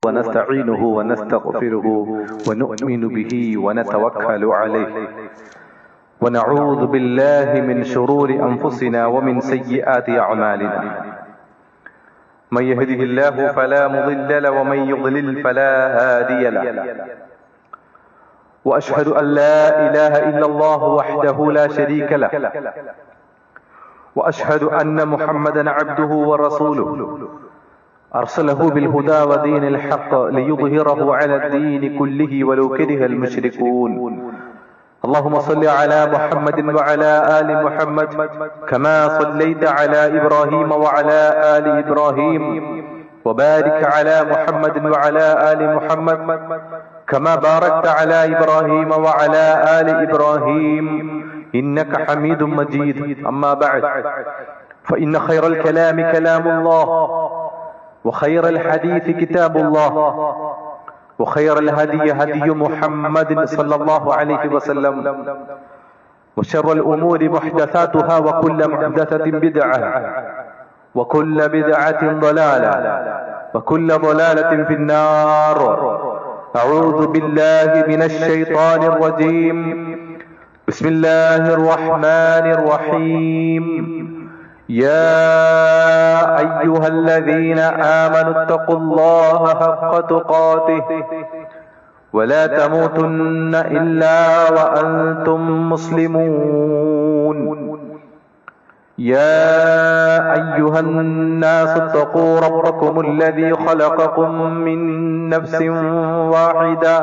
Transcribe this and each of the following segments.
ونستعينه ونستغفره ونؤمن به ونتوكل عليه ونعوذ بالله من شرور أنفسنا ومن سيئات أعمالنا من يهده الله فلا مضل له ومن يضلل فلا هادي له وأشهد أن لا إله إلا الله وحده لا شريك له وأشهد أن محمدا عبده ورسوله أرسله بالهدى ودين الحق ليظهره على الدين كله ولو كره المشركون اللهم صل على محمد وعلى آل محمد كما صليت على إبراهيم وعلى آل إبراهيم وبارك على محمد وعلى آل محمد كما باركت على إبراهيم وعلى آل إبراهيم إنك حميد مجيد أما بعد فإن خير الكلام كلام الله وخير الحديث كتاب الله وخير الهدي هدي محمد صلى الله عليه وسلم وشر الأمور محدثاتها وكل محدثة بدعة وكل بدعة ضلالة وكل ضلالة في النار أعوذ بالله من الشيطان الرجيم بسم الله الرحمن الرحيم يا أيها الذين آمنوا اتقوا الله حق تقاته ولا تموتن إلا وأنتم مسلمون يا أيها الناس اتقوا ربكم الذي خلقكم من نفس واحدة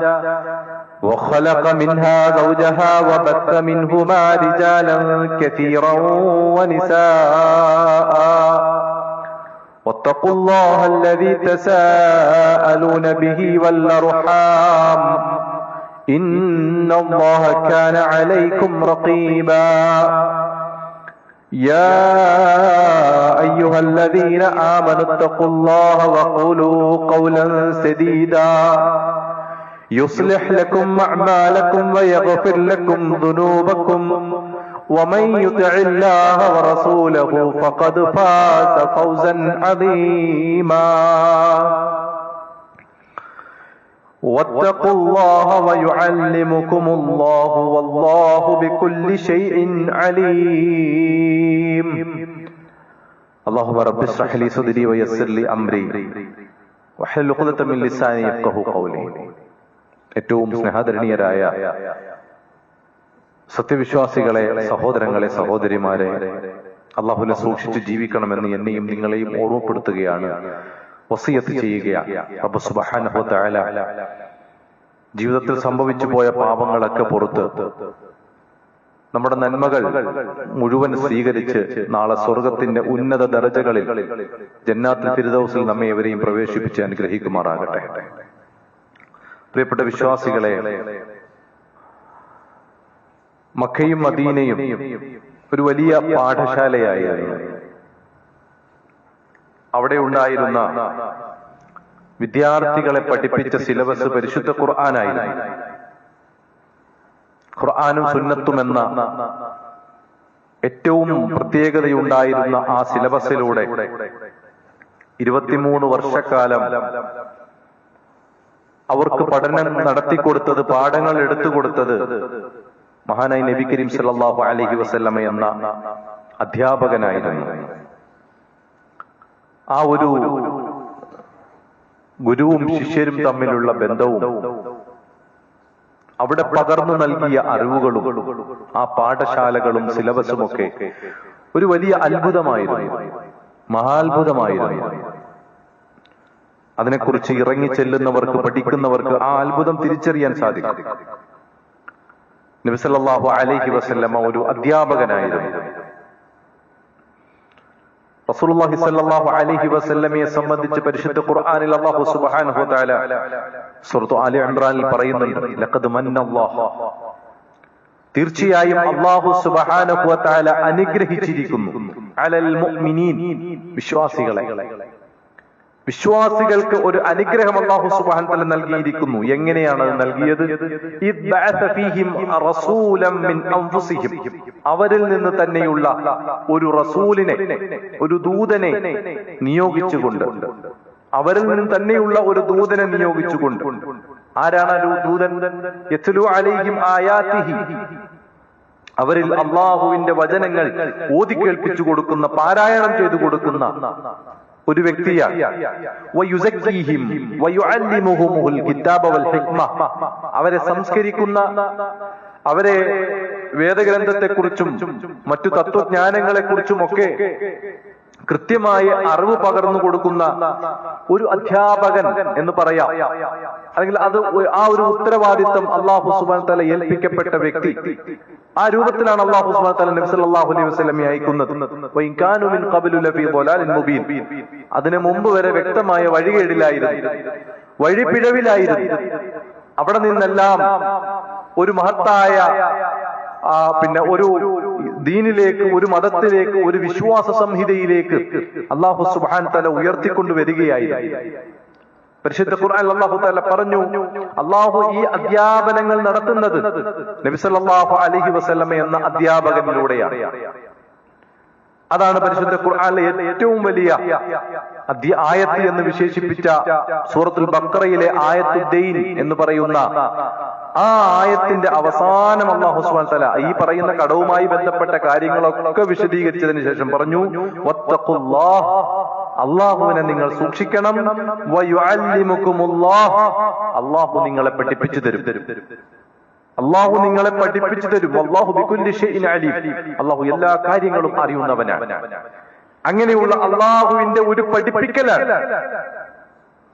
وخلق منها زوجها وبث منهما رجالا كثيرا ونساء واتقوا الله الذي تساءلون به والأرحام إن الله كان عليكم رقيبا يا أيها الذين آمنوا اتقوا الله وقولوا قولا سديدا يصلح لكم أعمالكم ويغفر لكم ذنوبكم ومن يطع الله ورسوله فقد فاز فوزا عظيما واتقوا الله ويعلمكم الله والله بكل شيء عليم اللهم رب اشرح لي صدري ويسر لي أمري واحلل عقدة من لساني يفقهوا قولي ഏറ്റവും സ്നേഹധരണീയരായ സത്യവിശ്വാസികളെ, സഹോദരങ്ങളെ, സഹോദരിമാരെ, അല്ലാഹുവിനെ സൂക്ഷിച്ച് ജീവിക്കണമെന്ന് എന്നെയും നിങ്ങളെയും ഓർമ്മപ്പെടുത്തുകയാണ്, വസിയത്ത് ചെയ്യുകയാണ്. റബ്ബ് സുബ്ഹാനഹു വ തആല ജീവിതത്തിൽ സംഭവിച്ചു പോയ പാപങ്ങളൊക്കെ പുറത്ത് നമ്മുടെ നന്മകൾ മുഴുവൻ സ്വീകരിച്ച് നാളെ സ്വർഗത്തിന്റെ ഉന്നത ദറജകളിൽ ജന്നാത്തുൽ ഫിർദൗസിൽ നമ്മെ എവരെയും പ്രവേശിപ്പിച്ച് അനുഗ്രഹിക്കുമാറാകട്ടെ. പ്രിയപ്പെട്ട വിശ്വാസികളെ, മക്കയും മദീനയും ഒരു വലിയ പാഠശാലയായിരുന്നു. അവിടെ ഉണ്ടായിരുന്ന വിദ്യാർത്ഥികളെ പഠിപ്പിച്ച സിലബസ് പരിശുദ്ധ ഖുർആനായിരുന്നു. ഖുർആനും സുന്നത്തും എന്ന ഏറ്റവും പ്രത്യേകതയുണ്ടായിരുന്ന ആ സിലബസിലൂടെ 23 വർഷക്കാലം അവർക്ക് പഠനം നടത്തിക്കൊടുത്തത്, പാഠങ്ങൾ എടുത്തുകൊടുത്തത് മഹാനായ നബി കരീം സല്ലല്ലാഹു അലൈഹി വസല്ലമ എന്ന അധ്യാപകനായിരുന്നു. ആ ഒരു ഗുരുവും ശിഷ്യരും തമ്മിലുള്ള ബന്ധവും അവിടെ പകർന്നു നൽകിയ അറിവുകളും ആ പാഠശാലകളും സിലബസുമൊക്കെ ഒരു വലിയ അത്ഭുതമായിരുന്നു, മഹാത്ഭുതമായിരുന്നു. അതിനെക്കുറിച്ച് ഇറങ്ങി ചെല്ലുന്നവർക്ക്, പഠിക്കുന്നവർക്ക് ആ അത്ഭുതം തിരിച്ചറിയാൻ സാധിക്കും. നബി സല്ലല്ലാഹു അലൈഹി വസല്ലമ ഒരു അധ്യാപകനായിരുന്നു. റസൂലുള്ളാഹി സ്വല്ലല്ലാഹു അലൈഹി വസല്ലമയെ സംബന്ധിച്ച് പരിശുദ്ധ ഖുർആനിൽ അല്ലാഹു സുബ്ഹാനഹു വ തആല സൂറത്ത് ആലി ഇംറാനിൽ പറയുന്നുണ്ട്, ലഖദ് മന്നല്ലാഹു, തീർച്ചയായും അല്ലാഹു സുബ്ഹാനഹു വ തആല അനുഗ്രഹിച്ചിരിക്കുന്നു അലൽ മുഅ്മിനീൻ, വിശ്വാസികളെ. വിശ്വാസികൾക്ക് ഒരു അനുഗ്രഹം അല്ലാഹു സുബ്ഹാനഹു വ തആല നൽകിയിരിക്കുന്നു. എങ്ങനെയാണ് അത് നൽകിയത്? ഇദ് ബഅസ ഫീഹിം റസൂലൻ മിൻ അൻഫുസിഹിം, അവരിൽ നിന്ന് തന്നെയുള്ള ഒരു റസൂലിനെ, ഒരു ദൂതനെ നിയോഗിച്ചുകൊണ്ട് അവരിൽ നിന്ന് തന്നെയുള്ള ഒരു ദൂതനെ നിയോഗിച്ചുകൊണ്ട്. ആരാണ് ആ ദൂതൻ? യത്ലു അലൈഹിം ആയാതിഹി, അവരിൽ അള്ളാഹുവിന്റെ വചനങ്ങൾ ഓതി കേൾപ്പിച്ചു കൊടുക്കുന്ന, പാരായണം ചെയ്തു കൊടുക്കുന്ന ഒരു വ്യക്തിയാണ്. വയുസക്കീഹിം വയുഅല്ലിമുഹുൽ കിതാബ വൽ ഹിക്മ, അവരെ സംസ്കരിക്കുന്ന, അവരെ വേദഗ്രന്ഥത്തെക്കുറിച്ചും മറ്റു തത്വജ്ഞാനങ്ങളെക്കുറിച്ചുമൊക്കെ കൃത്യമായി അറിവ് പകർന്നു കൊടുക്കുന്ന ഒരു അധ്യാപകൻ എന്ന് പറയാം. അല്ലെങ്കിൽ അത് ആ ഒരു ഉത്തരവാദിത്വം അല്ലാഹു സുബ്ഹാനഹു വ തആല ഏൽപ്പിക്കപ്പെട്ട വ്യക്തി. ആ രൂപത്തിലാണ് അല്ലാഹു സുബ്ഹാനഹു വ തആല നബി സല്ലല്ലാഹു അലൈഹി വസല്ലമയെ അയക്കുന്നത്. വഇൻ കാനൂ മിൻ ഖബ്ലു ലഫീ ളലാലിൻ മുബീൻ, അതിനു മുമ്പ് വരെ വ്യക്തമായ വഴികേടിലായിരുന്നു, വഴിപിഴവിലായിരുന്നു. അവിടെ നിന്നെല്ലാം ഒരു മഹത്തായ ഒരു ദീനിലേക്ക്, ഒരു മതത്തിലേക്ക്, ഒരു വിശ്വാസ സംഹിതയിലേക്ക് അല്ലാഹു സുബ്ഹാനഹു തആല ഉയർത്തിക്കൊണ്ടുവരികയായിരുന്നു. പരിശുദ്ധ ഖുർആനിൽ അല്ലാഹു തആല പറഞ്ഞു, അല്ലാഹു ഈ അധ്യാപനങ്ങൾ നടത്തുന്നത് നബി സല്ലല്ലാഹു അലൈഹി വസല്ലം എന്ന അധ്യാപകനിലൂടെയാണ്. അതാണ് പരിശുദ്ധ ഖുർആനിലെ ഏറ്റവും വലിയ ആയത്ത് എന്ന് വിശേഷിപ്പിച്ച സൂറത്തുൽ ബഖറയിലെ ആയത്തുദ്ദൈൻ എന്ന് പറയുന്ന ആ ആയത്തിന്റെ അവസാനം അല്ലാഹു സുബ്ഹാനഹു വ തആല ഈ പറയുന്ന കടവുമായി ബന്ധപ്പെട്ട കാര്യങ്ങളൊക്കെ വിശദീകരിച്ചതിന് ശേഷം പറഞ്ഞു, വത്തഖുല്ലാഹ്, അല്ലാഹുവിനെ നിങ്ങൾ സൂക്ഷിക്കണം, വയുഅല്ലിമുകുമുല്ലാഹ്, അല്ലാഹു നിങ്ങളെ പഠിപ്പിച്ചു തരും, അല്ലാഹു നിങ്ങളെ പഠിപ്പിച്ചു തരും. വല്ലാഹു ബികുല്ലി ഷൈഇൻ അലീം, അല്ലാഹു എല്ലാ കാര്യങ്ങളും അറിയുന്നവനാണ്. അങ്ങനെയുള്ള അല്ലാഹുവിന്റെ ഒരു പഠിപ്പിക്കലാണ്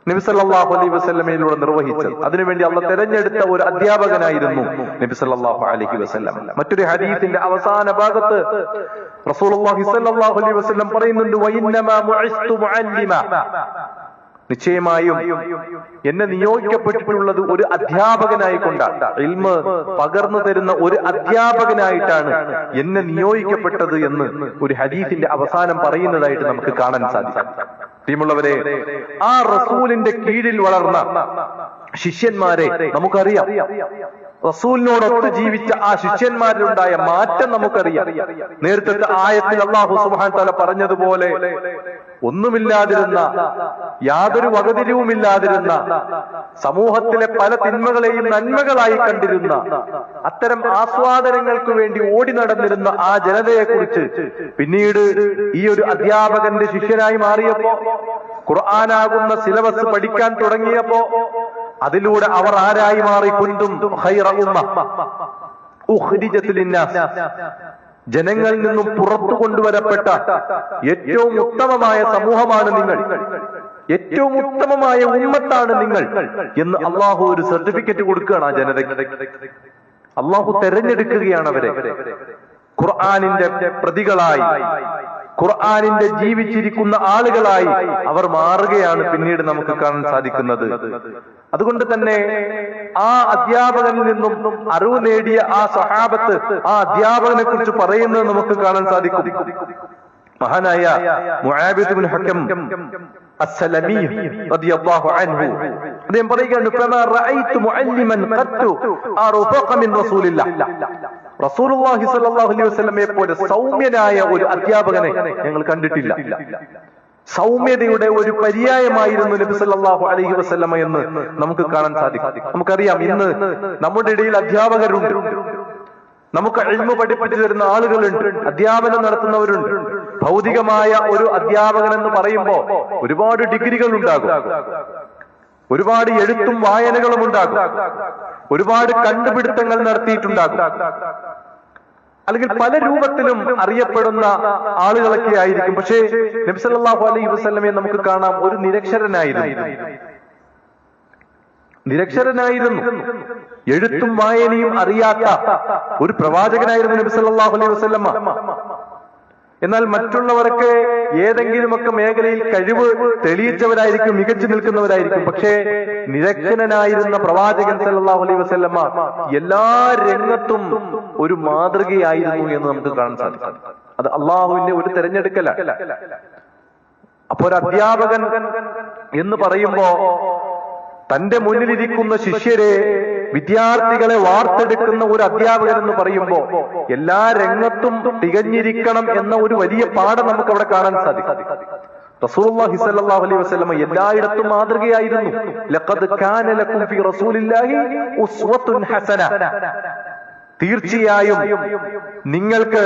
നബി സല്ലല്ലാഹു അലൈഹി വസല്ലമയിലൂടെ നിർവഹിച്ചത്. അതിനുവേണ്ടി അല്ലാഹു തെരഞ്ഞെടുത്ത ഒരു അധ്യാപകനായിരുന്നു നബി സല്ലല്ലാഹു അലൈഹി വസല്ലം. മറ്റൊരു ഹദീസിന്റെ അവസാന ഭാഗത്ത് റസൂലുള്ളാഹി സ്വല്ലല്ലാഹു അലൈഹി വസല്ലം പറയുന്നുണ്ട്, വഇന്നമാ മുഇസ്തു മുഅല്ലിമ, നിശ്ചയമായും എന്നെ നിയോഗിക്കപ്പെട്ടിട്ടുള്ളത് ഒരു അധ്യാപകനായി കൊണ്ടാണ്, ഇൽമ് പകർന്നു തരുന്ന ഒരു അധ്യാപകനായിട്ടാണ് എന്നെ നിയോഗിക്കപ്പെട്ടത് എന്ന് ഒരു ഹദീസിന്റെ അവസാനം പറയുന്നതായിട്ട് നമുക്ക് കാണാൻ സാധിക്കും. പ്രിയമുള്ളവരെ, ആ റസൂലിന്റെ കീഴിൽ വളർന്ന ശിഷ്യന്മാരെ നമുക്കറിയാം. റസൂലിനോടൊത്ത് ജീവിച്ച ആ ശിഷ്യന്മാരിലുണ്ടായ മാറ്റം നമുക്കറിയാം. നേരത്തെ ആയത്തിൽ അല്ലാഹു സുബ്ഹാനഹു തആല പറഞ്ഞതുപോലെ ഒന്നുമില്ലാതിരുന്ന, യാതൊരു വകതിരിവുമില്ലാതിരുന്ന, സമൂഹത്തിലെ പല തിന്മകളെയും നന്മകളായി കണ്ടിരുന്ന, അത്തരം ആസ്വാദനങ്ങൾക്ക് വേണ്ടി ഓടി നടന്നിരുന്ന ആ ജനതയെക്കുറിച്ച് പിന്നീട് ഈ ഒരു അധ്യാപകന്റെ ശിഷ്യനായി മാറിയപ്പോ, ഖുർആനാകുന്ന സിലബസ് പഠിക്കാൻ തുടങ്ങിയപ്പോ അതിലൂടെ അവർ ആരായി മാറി? കുന്തും ഖൈറ ഉമ്മ ഉഖ്രിജത് ലിന്നാസ്, ജനങ്ങളിൽ നിന്നും പുറത്തു കൊണ്ടുവരപ്പെട്ട ഏറ്റവും ഉത്തമമായ സമൂഹമാണ് നിങ്ങൾ, ഏറ്റവും ഉത്തമമായ ഉമ്മത്താണ് നിങ്ങൾ എന്ന് അള്ളാഹു ഒരു സർട്ടിഫിക്കറ്റ് കൊടുക്കുകയാണ് ആ ജനതയ്ക്ക്. അള്ളാഹു തെരഞ്ഞെടുക്കുകയാണ് അവരെ ഖുർആനിന്റെ പ്രതികളായി, ഖുർആനിന്റെ ജീവിച്ചിരിക്കുന്ന ആളുകളായി അവർ മാറുകയാണ് പിന്നീട് നമുക്ക് കാണാൻ സാധിക്കുന്നത്. അതുകൊണ്ട് തന്നെ ആ അധ്യാപകനിൽ നിന്നും അറിവ് നേടിയ ആ സഹാബത്ത് ആ അധ്യാപകനെ കുറിച്ച് പറയുന്നത് നമുക്ക് കാണാൻ സാധിക്കും. മഹാനായ മുആബിദ് ഇബ്നു ഹക്കം അസ്സലമി റളിയല്ലാഹു അൻഹു അദ്ദേഹം പറയുകയാണ്, ഫമാ റഅയ്തു മുഅല്ലിമൻ ഖത്തു അർഫഖ മിൻ റസൂലില്ലാഹ്, റസൂലുള്ളാഹി സ്വല്ലല്ലാഹു അലൈഹി വസല്ലമയെ പോലെ സൗമ്യനായ ഒരു അധ്യാപകനെ ഞങ്ങൾ കണ്ടിട്ടില്ല. സൗമ്യതയുടെ ഒരു പര്യായമായിരുന്നു നബി സല്ലല്ലാഹു അലൈഹി വസല്ലമ എന്ന് നമുക്ക് കാണാൻ സാധിക്കും. നമുക്കറിയാം, ഇന്ന് നമ്മുടെ ഇടയിൽ അധ്യാപകരുണ്ട്, നമുക്ക് ഇൽമു പഠിപ്പിച്ചു തരുന്ന ആളുകളുണ്ട്, അധ്യാപനം നടത്തുന്നവരുണ്ട്. ഭൗതികമായ ഒരു അധ്യാപകൻ എന്ന് പറയുമ്പോൾ ഒരുപാട് ഡിഗ്രികൾ ഉണ്ടാകും, ഒരുപാട് എഴുത്തും വായനകളും ഉണ്ടാകും, ഒരുപാട് കണ്ടുപിടുത്തങ്ങൾ നടത്തിയിട്ടുണ്ടാകും, അല്ലെങ്കിൽ പല രൂപത്തിലും അറിയപ്പെടുന്ന ആളുകളൊക്കെ ആയിരിക്കും. പക്ഷേ നബി സല്ലല്ലാഹു അലൈഹി വസല്ലമയെ നമുക്ക് കാണാം, ഒരു നിരക്ഷരനായിരുന്നു, എഴുത്തും വായനയും അറിയാത്ത ഒരു പ്രവാചകനായിരുന്നു നബി സല്ലല്ലാഹു അലൈഹി വസല്ലമ. എന്നാൽ മറ്റുള്ളവരൊക്കെ ഏതെങ്കിലുമൊക്കെ മേഖലയിൽ കഴിവ് തെളിയിച്ചവരായിരിക്കും, മികച്ചു നിൽക്കുന്നവരായിരിക്കും. പക്ഷേ നിരക്ഷരനായിരുന്ന പ്രവാചകൻ സല്ലല്ലാഹു അലൈഹി വസല്ലമ എല്ലാ രംഗത്തും ഒരു മാതൃകയായിരുന്നു എന്ന് നമുക്ക് കാണാൻ സാധിക്കും. അത് അള്ളാഹുവിന്റെ ഒരു തെരഞ്ഞെടുക്കലാണ്. അപ്പൊ ഒരു അധ്യാപകൻ എന്ന് പറയുമ്പോ തന്റെ മുന്നിലിരിക്കുന്ന ശിഷ്യരെ, വിദ്യാർത്ഥികളെ വാർത്തെടുക്കുന്ന ഒരു അധ്യാപകൻ എന്ന് പറയുമ്പോ എല്ലാ രംഗത്തും തികഞ്ഞിരിക്കണം എന്ന ഒരു വലിയ പാഠം നമുക്ക് അവിടെ കാണാൻ സാധിക്കും. റസൂലുള്ളാഹി സ്വല്ലല്ലാഹു അലൈഹി വസല്ലം എല്ലായിടത്തും മാതൃകയായിരുന്നു. ലഖദ് കാന ലക്കും ഫീ റസൂലില്ലാഹി ഉസ്വത്തുൻ ഹസന, തീർച്ചയായും നിങ്ങൾക്ക്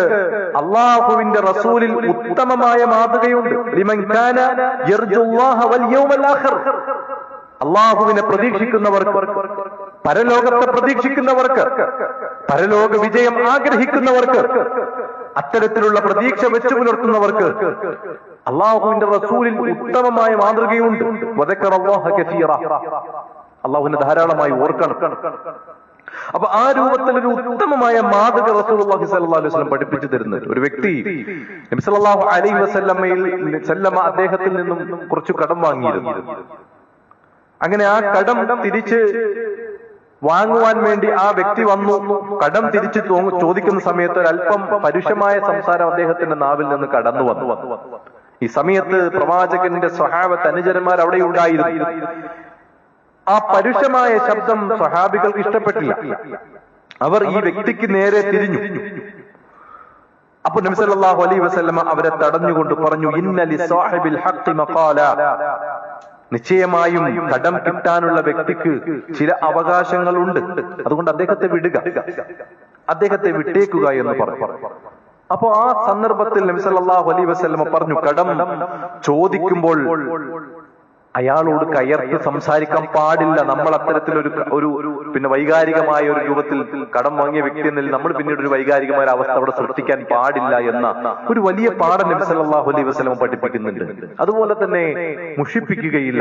അല്ലാഹുവിന്റെ റസൂലിൽ ഉത്തമമായ മാതൃകയുണ്ട്. ലിമൻ കാന യർജുല്ലാഹ വൽ യൗമൽ ആഖിർ, അല്ലാഹുവിനെ പ്രതീക്ഷിക്കുന്നവർക്ക്, പരലോകത്തെ പ്രതീക്ഷിക്കുന്നവർക്ക്, പരലോക വിജയം ആഗ്രഹിക്കുന്നവർക്ക്, അത്തരത്തിലുള്ള പ്രതീക്ഷ വെച്ചു പുലർത്തുന്നവർക്ക് അല്ലാഹുവിന്റെ റസൂലിൽ ഉത്തമമായ മാതൃകയുണ്ട്. വദക്കറല്ലാഹ കസീറ, അല്ലാഹുവിനെ ധാരാളമായി ഓർക്കണം. അപ്പൊ ആ രൂപത്തിലൊരു ഉത്തമമായ മാതൃക റസൂലുള്ളാഹി സ്വല്ലല്ലാഹു അലൈഹി വസല്ലം പഠിപ്പിച്ചു തരുന്നത്. ഒരു വ്യക്തി നബി സല്ലല്ലാഹു അലൈഹി വസല്ലമ അദ്ദേഹത്തിൽ നിന്നും കുറച്ച് കടം വാങ്ങിയിരുന്നു. അങ്ങനെ ആ കടം തിരിച്ച് വാങ്ങുവാൻ വേണ്ടി ആ വ്യക്തി വന്നു. കടം തിരിച്ച് ചോദിക്കുന്ന സമയത്ത് ഒരല്പം പരുഷമായ സംസാരം അദ്ദേഹത്തിന്റെ നാവിൽ നിന്ന് കടന്നു വന്നു. ഈ സമയത്ത് പ്രവാചകന്റെ സ്വഹാബത്ത് അനുചരന്മാർ അവിടെ ഉണ്ടായിരുന്നു. ആ പരുഷമായ ശബ്ദം സ്വഹാബികൾക്ക് ഇഷ്ടപ്പെട്ടില്ല. അവർ ഈ വ്യക്തിക്ക് നേരെ തിരിഞ്ഞു. അപ്പൊ നബി സല്ലല്ലാഹു അലൈഹി വസല്ലമ അവരെ തടഞ്ഞുകൊണ്ട് പറഞ്ഞു, ഇന്ന ലിസാഹിബിൽ ഹഖ് മഖാല, നിശ്ചയമായും കടം കിട്ടാനുള്ള വ്യക്തിക്ക് ചില അവകാശങ്ങളുണ്ട്, അതുകൊണ്ട് അദ്ദേഹത്തെ വിടുക, അദ്ദേഹത്തെ വിട്ടേക്കുക എന്ന് പറഞ്ഞു. അപ്പോ ആ സന്ദർഭത്തിൽ നബി സല്ലല്ലാഹു അലൈഹി വസല്ലമ പറഞ്ഞു, കടം ചോദിക്കുമ്പോൾ അയാളോട് കയർത്ത് സംസാരിക്കാൻ പാടില്ല. നമ്മൾ അത്തരത്തിലൊരു പിന്നെ വൈകാരികമായ ഒരു രൂപത്തിൽ കടം വാങ്ങിയ വ്യക്തി എന്നതിൽ നമ്മൾ പിന്നീട് ഒരു വൈകാരികമായ അവസ്ഥ അവിടെ സൃഷ്ടിക്കാൻ പാടില്ല എന്ന ഒരു വലിയ പാഠം നബി സല്ലല്ലാഹു അലൈഹി വസല്ലം പഠിപ്പിക്കുന്നുണ്ട്. അതുപോലെ തന്നെ മുഷിപ്പിക്കുകയില്ല,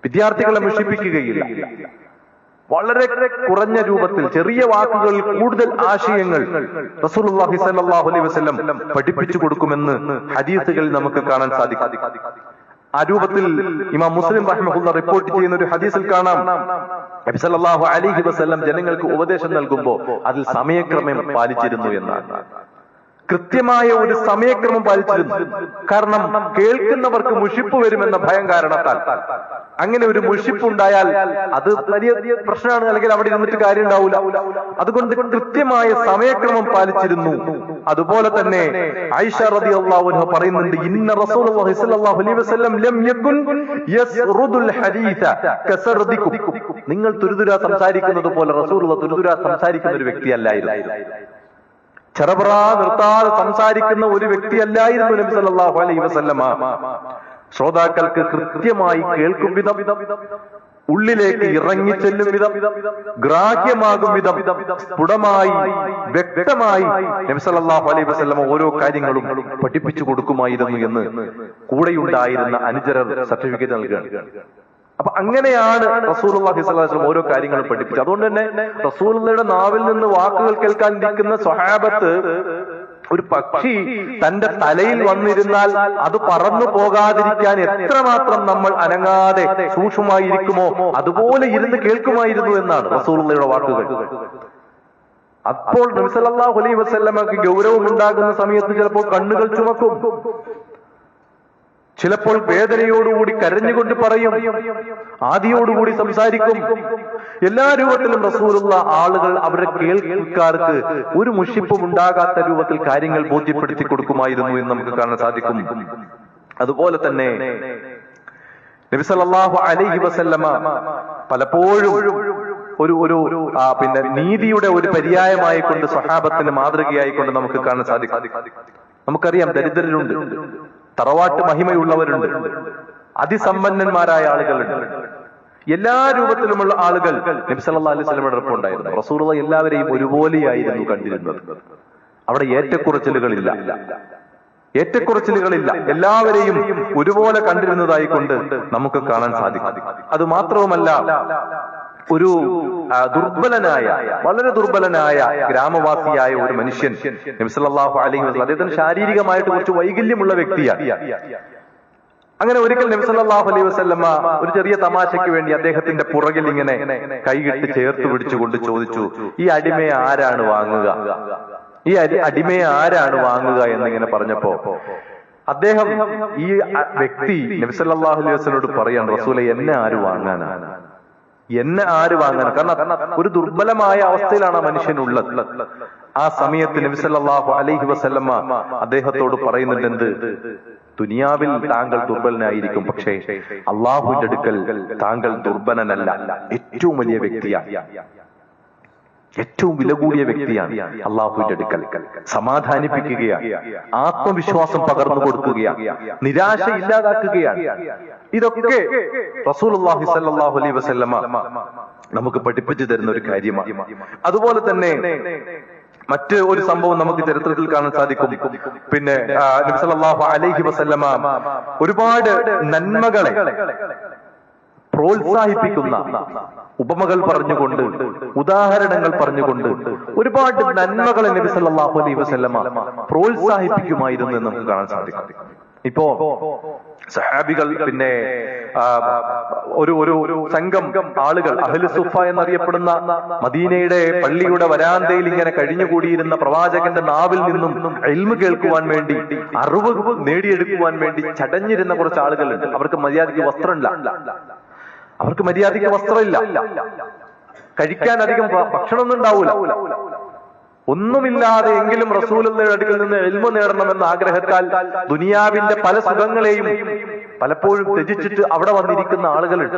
വിദ്യാർത്ഥികളെ മുഷിപ്പിക്കുകയില്ല. വളരെ കുറഞ്ഞ രൂപത്തിൽ ചെറിയ വാക്കുകളിൽ കൂടുതൽ ആശയങ്ങൾ റസൂലുള്ളാഹി സ്വല്ലല്ലാഹു അലൈഹി വസല്ലം പഠിപ്പിച്ചു കൊടുക്കുമെന്ന് ഹദീസുകളിൽ നമുക്ക് കാണാൻ സാധിക്കും. ആ രൂപത്തിൽ ഇമാം മുസ്ലിം റഹിമഹുല്ലാഹ് റിപ്പോർട്ട് ചെയ്യുന്ന ഒരു ഹദീസിൽ കാണാം, നബി സല്ലല്ലാഹു അലൈഹി വസല്ലം ജനങ്ങൾക്ക് ഉപദേശം നൽകുമ്പോൾ അതിൽ സമയക്രമം പാലിച്ചിരുന്നു എന്നാണ്. കൃത്യമായ ഒരു സമയക്രമം പാലിച്ചിരുന്നു. കാരണം കേൾക്കുന്നവർക്ക് മുഷിപ്പ് വരുമെന്ന ഭയം കാരണത്താൽ അങ്ങനെ ഒരു മുഷിപ്പുണ്ടായാൽ അത് വലിയ പ്രശ്നമാണ്, അല്ലെങ്കിൽ അവിടെ ഇരുന്നിട്ട് കാര്യം ഉണ്ടാവില്ല. അതുകൊണ്ട് കൃത്യമായ സമയക്രമം പാലിച്ചിരുന്നു. അതുപോലെ തന്നെ ആയിഷ റളിയല്ലാഹു അൻഹ പറയുന്നുണ്ട്, ഇന്ന റസൂലുള്ളാഹി സ്വല്ലല്ലാഹു അലൈഹി വസല്ലം ലം യകുൻ യസ്റുദുൽ ഹദീസ കസർദികും, നിങ്ങൾ തുരുതുരാ സംസാരിക്കുന്നത് പോലെ റസൂലുള്ളാഹി തുരുതുരാ സംസാരിക്കുന്ന ഒരു വ്യക്തിയല്ലായിരുന്നു. ചെറപറാ നിർത്താതെ സംസാരിക്കുന്ന ഒരു വ്യക്തിയല്ലായിരുന്നു നബി സല്ലല്ലാഹു അലൈഹി വസല്ലമ. ശ്രോതാക്കൾക്ക് കൃത്യമായി കേൾക്കും വിധം, ഉള്ളിലേക്ക് ഇറങ്ങിച്ചെല്ലും വിധം, ഗ്രാഹ്യമാകും വിധം സ്ഫുടമായി വ്യക്തമായി നബി സല്ലല്ലാഹു അലൈഹി വസല്ലമ ഓരോ കാര്യങ്ങളും പഠിപ്പിച്ചു കൊടുക്കുമായിരുന്നു എന്ന് കൂടെയുണ്ടായിരുന്ന അനുചരർ സർട്ടിഫിക്കറ്റ് നൽകുകയാണ്. അപ്പൊ അങ്ങനെയാണ് റസൂലുള്ളാഹി സ്വല്ലല്ലാഹു അലൈഹി വസല്ലം ഓരോ കാര്യങ്ങളും പഠിപ്പിച്ചത്. അതുകൊണ്ട് തന്നെ റസൂലുള്ളാഹിയുടെ നാവിൽ നിന്ന് വാക്കുകൾ കേൾക്കാൻ ഇരിക്കുന്ന സ്വഹാബത്ത്, ഒരു പക്ഷി തന്റെ തലയിൽ വന്നിരുന്നാൽ അത് പറന്നു പോകാതിരിക്കാൻ എത്രമാത്രം നമ്മൾ അനങ്ങാതെ സൂക്ഷ്മമായിരിക്കുമോ അതുപോലെ ഇരുന്ന് കേൾക്കുമായിരുന്നു എന്നാണ് റസൂലുള്ളാഹിയുടെ വാക്കുകൾ. അപ്പോൾ നബി സല്ലല്ലാഹു അലൈഹി വസല്ലമക്ക് ഗൗരവം ഉണ്ടാകുന്ന സമയത്ത് ചിലപ്പോൾ കണ്ണുകൾ ചുമക്കും, ചിലപ്പോൾ വേദനയോടുകൂടി കരഞ്ഞുകൊണ്ട് പറയും, ആദിയോടുകൂടി സംസാരിക്കും. എല്ലാ രൂപത്തിലും റസൂലുള്ള ആളുകൾ അവരുടെ കേൾക്കാർക്ക് ഒരു മുഷിപ്പും ഉണ്ടാകാത്ത രൂപത്തിൽ കാര്യങ്ങൾ ബോധ്യപ്പെടുത്തി കൊടുക്കുമായിരുന്നു എന്ന് നമുക്ക് കാണാൻ സാധിക്കും. അതുപോലെ തന്നെ നബി സല്ലല്ലാഹു അലൈഹി വസല്ലമ പലപ്പോഴും ഒരു പിന്നെ നീതിയുടെ ഒരു പര്യായമായി കൊണ്ട് സ്വഹാബത്തിന് മാതൃകയായിക്കൊണ്ട് നമുക്ക് കാണാൻ സാധിക്കും. നമുക്കറിയാം, ദരിദ്രരുണ്ട്, തറവാട്ട് മഹിമയുള്ളവരുണ്ട്, അതിസമ്പന്നന്മാരായ ആളുകളുണ്ട്, എല്ലാ രൂപത്തിലുമുള്ള ആളുകൾ നബി സല്ലല്ലാഹു അലൈഹി വസല്ലമയുടെ ഒപ്പം ഉണ്ടായിരുന്നു. റസൂലുള്ളാഹി എല്ലാവരെയും ഒരുപോലെയായിരുന്നു കണ്ടിരുന്നത്. അവിടെ ഏറ്റക്കുറച്ചിലുകളില്ല, എല്ലാവരെയും ഒരുപോലെ കണ്ടിരുന്നതായിക്കൊണ്ട് നമുക്ക് കാണാൻ സാധിക്കും. അത് മാത്രവുമല്ല, ഒരു വളരെ ദുർബലനായ ഗ്രാമവാസിയായ ഒരു മനുഷ്യൻ നബി സല്ലല്ലാഹു അലൈഹി വസല്ലം, അദ്ദേഹത്തിന് ശാരീരികമായിട്ട് കുറച്ച് വൈകല്യമുള്ള വ്യക്തിയാണ്. അങ്ങനെ ഒരിക്കൽ നബി സല്ലല്ലാഹു അലൈഹി വസല്ലമ ഒരു ചെറിയ തമാശയ്ക്ക് വേണ്ടി അദ്ദേഹത്തിന്റെ പുറകിൽ ഇങ്ങനെ കൈകെട്ടി ചേർത്ത് പിടിച്ചുകൊണ്ട് ചോദിച്ചു, ഈ അടിമയെ ആരാണ് വാങ്ങുക, ഈ അടിമയെ ആരാണ് വാങ്ങുക എന്നിങ്ങനെ പറഞ്ഞപ്പോ അദ്ദേഹം, ഈ വ്യക്തി നബി സല്ലല്ലാഹു അലൈഹി വസല്ലമയോട് പറയാണ്, റസൂലേ, എന്നെ ആര് വാങ്ങാനാണ്? കാരണം ഒരു ദുർബലമായ അവസ്ഥയിലാണ് ആ മനുഷ്യനുള്ളത്. ആ സമയത്ത് നബി സല്ലല്ലാഹു അലൈഹി വസല്ലമ അദ്ദേഹത്തോട് പറയുന്നുണ്ട്, എന്ത്, ദുനിയാവിൽ താങ്കൾ ദുർബലനായിരിക്കും, പക്ഷേ അള്ളാഹുവിന്റെ അടുക്കൽ താങ്കൾ ദുർബലനല്ല. ഏറ്റവും വലിയ വ്യക്തിയാണ്, ഏറ്റവും വില കൂടിയ വ്യക്തിയാണ് അള്ളാഹുവിന്റെ അടുക്കൽ. സമാധാനിപ്പിക്കുകയാണ്, ആത്മവിശ്വാസം പകർന്നു കൊടുക്കുകയാണ്, നിരാശ ഇല്ലാതാക്കുകയാണ്. ഇതൊക്കെ റസൂലുള്ളാഹി സ്വല്ലല്ലാഹു അലൈഹി വസല്ലമ നമുക്ക് പഠിപ്പിച്ചു തരുന്ന ഒരു കാര്യമാണ്. അതുപോലെ തന്നെ മറ്റ് ഒരു സംഭവം നമുക്ക് ചരിത്രത്തിൽ കാണാൻ സാധിക്കും. പിന്നെ നബി സല്ലല്ലാഹു അലൈഹി വസല്ലമ ഒരുപാട് നന്മകളെ പ്രോത്സാഹിപ്പിക്കുന്ന ഉപമകൾ പറഞ്ഞുകൊണ്ട്, ഉദാഹരണങ്ങൾ പറഞ്ഞുകൊണ്ട് ഒരുപാട് നന്മകളെ നബി സല്ലല്ലാഹു അലൈഹി വസല്ലമ പ്രോത്സാഹിപ്പിക്കുമായിരുന്നു എന്ന് നമുക്ക് കാണാൻ സാധിക്കും. ഇപ്പോ സഹാബികൾ, പിന്നെ ഒരു സംഘം ആളുകൾ, അഹ്ലു സുഫ എന്നറിയപ്പെടുന്ന മദീനയുടെ പള്ളിയുടെ വരാന്തയിൽ ഇങ്ങനെ കഴിഞ്ഞുകൂടിയിരുന്ന പ്രവാചകന്റെ നാവിൽ നിന്നും ഇൽമ് കേൾക്കുവാൻ വേണ്ടി, അറിവ് നേടിയെടുക്കുവാൻ വേണ്ടി ചടഞ്ഞിരുന്ന കുറച്ച് ആളുകളുണ്ട്. അവർക്ക് മര്യാദയ്ക്ക് വസ്ത്രമില്ല, അവർക്ക് മര്യാദയ്ക്ക് വസ്ത്രമില്ല, കഴിക്കാൻ അധികം ഭക്ഷണമൊന്നും ഉണ്ടാവൂല. ഒന്നുമില്ലാതെ എങ്കിലും റസൂലുള്ളാഹിയുടെ അടുക്കൽ നിന്ന് ഇൽമു നേടണമെന്ന ആഗ്രഹത്താൽ ദുനിയാവിന്റെ പല സുഖങ്ങളെയും പലപ്പോഴും ത്യജിച്ചിട്ട് അവിടെ വന്നിരിക്കുന്ന ആളുകളുണ്ട്.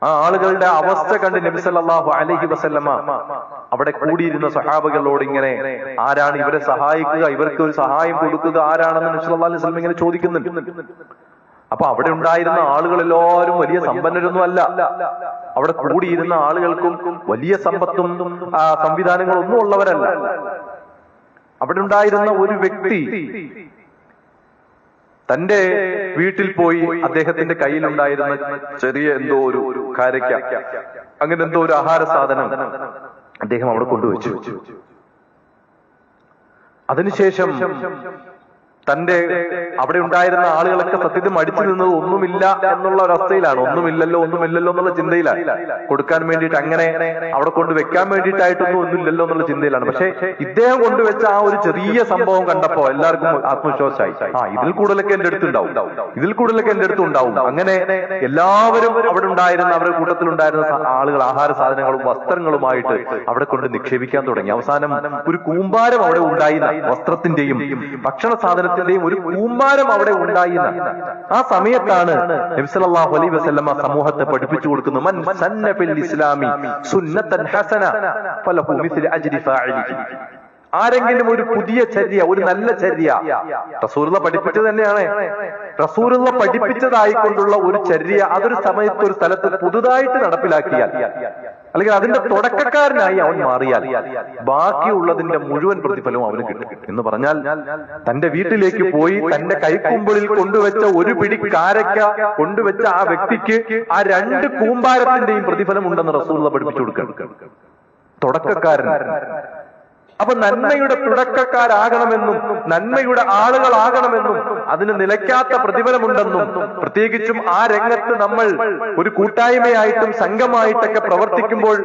ആ ആളുകളുടെ അവസ്ഥ കണ്ട് നബി സല്ലല്ലാഹു അലൈഹി വസല്ലമ അവിടെ കൂടിയിരുന്ന സഹാബകളോട് ഇങ്ങനെ, ആരാണ് ഇവരെ സഹായിക്കുക, ഇവർക്ക് ഒരു സഹായം കൊടുക്കുക ആരാണെന്ന് നബി സല്ലല്ലാഹു അലൈഹി വസല്ലം ഇങ്ങനെ ചോദിക്കുന്നുണ്ട്. അപ്പൊ അവിടെ ഉണ്ടായിരുന്ന ആളുകളെല്ലാവരും വലിയ സമ്പന്നരൊന്നും അല്ല. അവിടെ കൂടിയിരുന്ന ആളുകൾക്കും വലിയ സമ്പത്തും സംവിധാനങ്ങളൊന്നും ഉള്ളവരല്ല. അവിടെ ഉണ്ടായിരുന്ന ഒരു വ്യക്തി തന്റെ വീട്ടിൽ പോയി അദ്ദേഹത്തിന്റെ കയ്യിലുണ്ടായിരുന്ന ചെറിയ എന്തോ ഒരു കാരക്ക, അങ്ങനെ എന്തോ ഒരു ആഹാര സാധനം അദ്ദേഹം അവിടെ കൊണ്ടുവച്ചു. അതിനുശേഷം തന്റെ അവിടെ ഉണ്ടായിരുന്ന ആളുകളൊക്കെ സത്യത്തിൽ മടിച്ചു നിന്നത് ഒന്നുമില്ല എന്നുള്ള ഒരവസ്ഥയിലാണ്. ഒന്നുമില്ലല്ലോ എന്നുള്ള ചിന്തയിലാണ്. കൊടുക്കാൻ വേണ്ടിയിട്ട്, അങ്ങനെ അവിടെ കൊണ്ട് വെക്കാൻ വേണ്ടിയിട്ടായിട്ടൊന്നും ഒന്നുമില്ലല്ലോ എന്നുള്ള ചിന്തയിലാണ്. പക്ഷെ ഇദ്ദേഹം കൊണ്ടുവച്ച ആ ഒരു ചെറിയ സംഭവം കണ്ടപ്പോ എല്ലാവർക്കും ആത്മവിശ്വാസമായി. ഇതിൽ കൂടുതലൊക്കെ എന്റെ അടുത്തുണ്ടാവും, ഇതിൽ കൂടുതലൊക്കെ എന്റെ അടുത്തുണ്ടാവും. അങ്ങനെ എല്ലാവരും അവിടെ ഉണ്ടായിരുന്ന, അവരുടെ കൂട്ടത്തിലുണ്ടായിരുന്ന ആളുകൾ ആഹാര സാധനങ്ങളും വസ്ത്രങ്ങളുമായിട്ട് അവിടെ കൊണ്ട് നിക്ഷേപിക്കാൻ തുടങ്ങി. അവസാനം ഒരു കൂമ്പാരം അവിടെ ഉണ്ടായിരുന്ന, വസ്ത്രത്തിന്റെയും ഭക്ഷണ സാധനത്തിന്റെയും ഒരു കൂമ്പാരം അവിടെ ഉണ്ടായിരുന്ന ആ സമയത്താണ് നബി സല്ലല്ലാഹു അലൈഹി വസല്ലമ സമൂഹത്തെ പഠിപ്പിച്ചു കൊടുക്കുന്നത്, മൻ സന്ന ഫിൽ ഇസ്ലാമി സുന്നത്തൻ ഹസന ഫലഹു മിസ്ലു അജ്രി ഫാഇലിഹി. ആരെങ്കിലും ഒരു പുതിയ ചര്യ, ഒരു നല്ല ചര്യ, റസൂലുള്ള പഠിപ്പിച്ചത് തന്നെയാണ്, റസൂലുള്ള പഠിപ്പിച്ചതായിക്കൊണ്ടുള്ള ഒരു ചര്യ അതൊരു സമയത്ത് ഒരു സ്ഥലത്ത് പുതുതായിട്ട് നടപ്പിലാക്കിയാൽ, അല്ലെങ്കിൽ അതിന്റെ തുടക്കക്കാരനായി അവൻ മാറിയാൽ ബാക്കിയുള്ളതിന്റെ മുഴുവൻ പ്രതിഫലവും അവന് കിട്ടും എന്ന് പറഞ്ഞാൽ, തന്റെ വീട്ടിലേക്ക് പോയി തന്റെ കൈക്കുമ്പിളിൽ കൊണ്ടുവച്ച ഒരു പിടി കാരക്ക കൊണ്ടുവച്ച ആ വ്യക്തിക്ക് ആ 2 കൂമ്പാരത്തിന്റെയും പ്രതിഫലം ഉണ്ടെന്ന് റസൂലുള്ള പഠിപ്പിച്ചു കൊടുക്കണം. തുടക്കക്കാരൻ. അപ്പൊ നന്മയുടെ തുടക്കക്കാരാകണമെന്നും നന്മയുടെ ആളുകളാകണമെന്നും അതിന് നിലയ്ക്കാത്ത പ്രതിഫലമുണ്ടെന്നും, പ്രത്യേകിച്ചും ആ രംഗത്ത് നമ്മൾ ഒരു കൂട്ടായ്മയായിട്ടും സംഘമായിട്ടൊക്കെ പ്രവർത്തിക്കുമ്പോൾ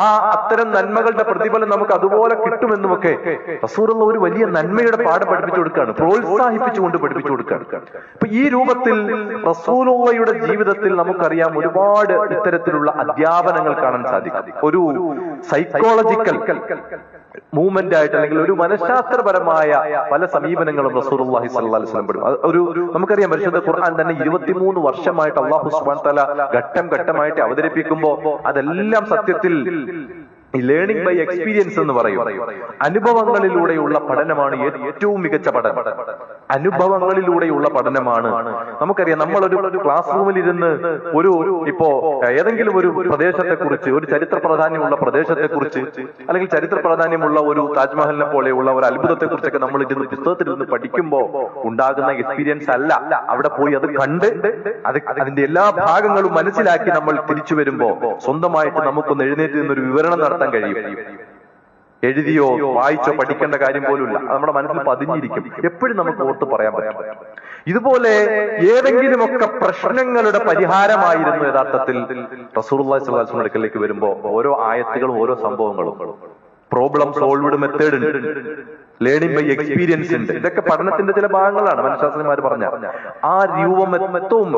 ആ അത്തരം നന്മകളുടെ പ്രതിഫലം നമുക്ക് അതുപോലെ കിട്ടുമെന്നുമൊക്കെ റസൂലുള്ള ഒരു വലിയ നന്മയുടെ പാഠം പഠിപ്പിച്ചു കൊടുക്കുകയാണ്, പ്രോത്സാഹിപ്പിച്ചുകൊണ്ട് പഠിപ്പിച്ചു കൊടുക്കുകയാണ്. അപ്പൊ ഈ രൂപത്തിൽ റസൂലുള്ളാഹിയുടെ ജീവിതത്തിൽ നമുക്കറിയാം ഒരുപാട് ഇത്തരത്തിലുള്ള അധ്യാപനങ്ങൾ കാണാൻ സാധിക്കും. ഒരു സൈക്കോളജിക്കൽ മൂവ്മെന്റ് ആയിട്ട്, അല്ലെങ്കിൽ ഒരു മനഃശാസ്ത്രപരമായ പല സമീപനങ്ങളും റസൂലുള്ളാഹി സ്വല്ലല്ലാഹു അലൈഹി വസല്ലം പഠിപ്പിച്ചു. നമുക്കറിയാം പരിശുദ്ധ ഖുർആൻ തന്നെ 23 വർഷമായിട്ട് അല്ലാഹു സുബ്ഹാനഹു വ തആല ഘട്ടം ഘട്ടമായിട്ട് അവതരിപ്പിക്കുമ്പോൾ അതെല്ലാം സത്യത്തിൽ ഈ ലേണിംഗ് ബൈ എക്സ്പീരിയൻസ് എന്ന് പറയും. അനുഭവങ്ങളിലൂടെയുള്ള പഠനമാണ് ഏറ്റവും മികച്ച പഠനം. അനുഭവങ്ങളിലൂടെയുള്ള പഠനമാണ്. നമുക്കറിയാം, നമ്മളൊരു ക്ലാസ് റൂമിൽ ഇരുന്ന് ഇപ്പോ ഏതെങ്കിലും ഒരു പ്രദേശത്തെ കുറിച്ച്, ഒരു ചരിത്ര പ്രാധാന്യമുള്ള പ്രദേശത്തെ കുറിച്ച്, അല്ലെങ്കിൽ ചരിത്ര പ്രാധാന്യമുള്ള ഒരു താജ്മഹലിനെ പോലെയുള്ള ഒരു അത്ഭുതത്തെ കുറിച്ചൊക്കെ നമ്മൾ ഇരുന്ന് പുസ്തകത്തിലിരുന്ന് പഠിക്കുമ്പോൾ ഉണ്ടാകുന്ന എക്സ്പീരിയൻസ് അല്ല. അവിടെ പോയി അത് കണ്ട് അതിന്റെ എല്ലാ ഭാഗങ്ങളും മനസ്സിലാക്കി നമ്മൾ തിരിച്ചു വരുമ്പോ സ്വന്തമായിട്ട് നമുക്കൊന്ന് എഴുന്നേറ്റ് നിന്നൊരു വിവരണം നടത്താൻ കഴിയും. എഴുതിയോ വായിച്ചോ പഠിക്കേണ്ട കാര്യം പോലുമില്ല, നമ്മുടെ മനസ്സിൽ പതിഞ്ഞിരിക്കും, എപ്പോഴും നമുക്ക് ഓർത്ത് പറയാൻ പറ്റും. ഇതുപോലെ ഏതെങ്കിലുമൊക്കെ പ്രശ്നങ്ങളുടെ പരിഹാരമായിരുന്നു യഥാർത്ഥത്തിൽ റസൂലുള്ളാഹി സ്വല്ലല്ലാഹു അലൈഹി വസല്ലം അടുക്കലേക്ക് വരുമ്പോ ഓരോ ആയത്തുകളും ഓരോ സംഭവങ്ങളും. പ്രോബ്ലം സോൾവ്ഡ് മെത്തേഡ് ഉണ്ട്, ലേണിംഗ് ബൈ എക്സ്പീരിയൻസ് ഉണ്ട്. ഇതൊക്കെ പഠനത്തിന്റെ ചില ഭാഗങ്ങളാണ് മനഃശാസ്ത്രജ്ഞന്മാർ പറഞ്ഞ. ആ രൂപമെത്തവും